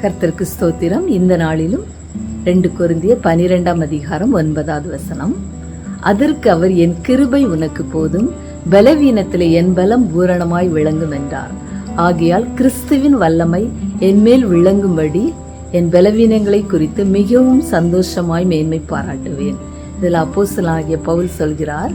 கர்த்தருக்கு ஸ்தோத்திரம். இந்த நாளிலும் 2 கொரிந்தியர் 12:9 அதற்கு அவர், என் கிருபை உனக்கு போதும், பலவீனத்திலே என் பலம் பூரணமாய் விளங்கும் என்றார். ஆகையால் கிறிஸ்துவின் வல்லமை என்மேல் விளங்கும்படி என் பலவீனங்களை குறித்து மிகவும் சந்தோஷமாய் மேன்மை பாராட்டுவேன். இதில் அப்போஸ்தலனாகிய பவுல் சொல்கிறார்,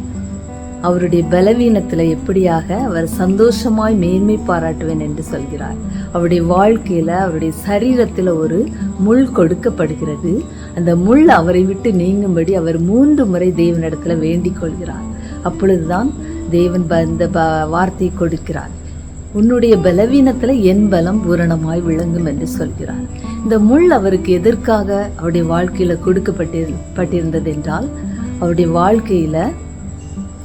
அவருடைய பலவீனத்தில் எப்படியாக அவர் சந்தோஷமாய் மேன்மை பாராட்டுவேன் என்று சொல்கிறார். அவருடைய வாழ்க்கையில், அவருடைய சரீரத்தில் ஒரு முள் கொடுக்கப்படுகிறது. அந்த முள் அவரை விட்டு நீங்கும்படி அவர் 3 முறை தேவனிடத்தில் வேண்டிக் கொள்கிறார். அப்பொழுதுதான் தேவன் இந்த வார்த்தையை கொடுக்கிறார், உன்னுடைய பலவீனத்தில் என் பலம் பூரணமாய் விளங்கும் என்று சொல்கிறார். இந்த முள் அவருக்கு எதற்காக அவருடைய வாழ்க்கையில் கொடுக்கப்பட்டிருந்தது என்றால், அவருடைய வாழ்க்கையில்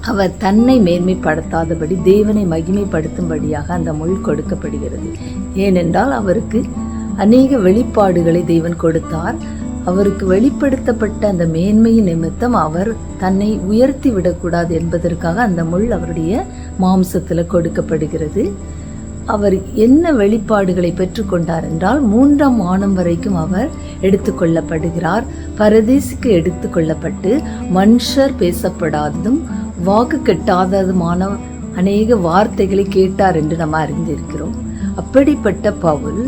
அவர் தன்னை மேன்மைப்படுத்தாதபடி தேவனை மகிமைப்படுத்தும்படியாக அந்த முள் கொடுக்கப்படுகிறது. ஏனென்றால் அவருக்கு அநேக வெளிப்பாடுகளை தேவன் கொடுத்தார். அவருக்கு வெளிப்படுத்தப்பட்ட அந்த மேன்மையின் நிமித்தம் அவர் தன்னை உயர்த்தி விடக்கூடாது என்பதற்காக அந்த முள் அவருடைய மாம்சத்தில் கொடுக்கப்படுகிறது. அவர் என்ன வெளிப்பாடுகளை பெற்றுக்கொண்டார் என்றால், 3ஆம் வானம் வரைக்கும் அவர் எடுத்துக்கொள்ளப்படுகிறார். பரதேசிக்கு எடுத்துக்கொள்ளப்பட்டு மனுஷர் பேசப்படாததும் வாக்கு கெட்டாததுமான அநேக வார்த்தைகளை கேட்டார் என்று நம்ம அறிந்திருக்கிறோம். அப்படிப்பட்ட பவுல்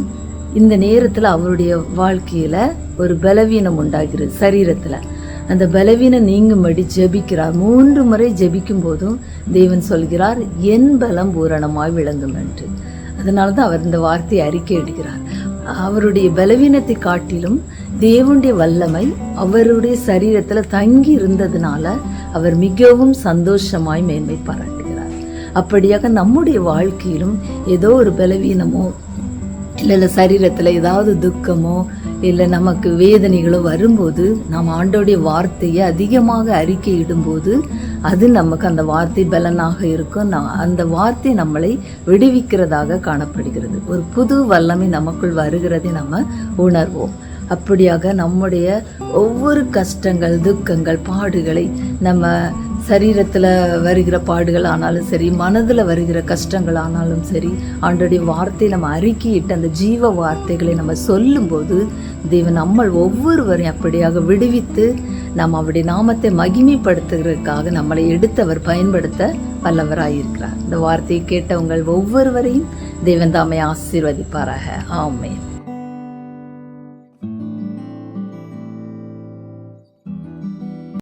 இந்த நேரத்தில் அவருடைய வாழ்க்கையில் ஒரு பலவீனம் உண்டாகிறது சரீரத்தில். அந்த பலவீனம் நீங்கும்படி ஜெபிக்கிறார். 3 முறை ஜெபிக்கும் போதும் தேவன் சொல்கிறார், என் பலம் பூரணமாய் விளங்கும் என்று. அதனால தான் அவர் இந்த வார்த்தையை அறிக்கையிடுகிறார். அவருடைய பலவீனத்தை காட்டிலும் தேவனுடைய வல்லமை அவருடைய சரீரத்தில் தங்கி இருந்ததுனால அவர் மிகவும் சந்தோஷமாய் மேன்மை பாராட்டுகிறார். அப்படியாக நம்முடைய வாழ்க்கையிலும் ஏதோ ஒரு பலவீனமோ இல்லை சரீரத்தில் ஏதாவது துக்கமோ இல்லை நமக்கு வேதனைகளோ வரும்போது நாம் ஆண்டோடைய வார்த்தையை அதிகமாக அறிக்கையிடும்போது அது நமக்கு அந்த வார்த்தை பலனாக இருக்கும். அந்த வார்த்தை நம்மளை விடுவிக்கிறதாக காணப்படுகிறது. ஒரு புது வல்லமை நமக்குள் வருகிறதை நம்ம உணர்வோம். அப்படியாக நம்முடைய ஒவ்வொரு கஷ்டங்கள், துக்கங்கள், பாடுகளை, நம்ம சரீரத்தில் வருகிற பாடுகள் ஆனாலும் சரி, மனதில் வருகிற கஷ்டங்கள் ஆனாலும் சரி, ஆண்டோடைய வார்த்தை நம்ம அறிக்கையிட்டு அந்த ஜீவ வார்த்தைகளை நம்ம சொல்லும்போது தேவன் நம்ம ஒவ்வொருவரையும் அப்படியாக விடுவித்து நாம் அவருடைய நாமத்தை மகிமைப்படுத்துகிறதுக்காக நம்மளை எடுத்து அவர் பயன்படுத்த வல்லவராயிருக்கிறார். இந்த வார்த்தையை கேட்ட உங்கள் ஒவ்வொருவரையும் தேவன் தாமே ஆசீர்வதிப்பாராக. ஆமென்.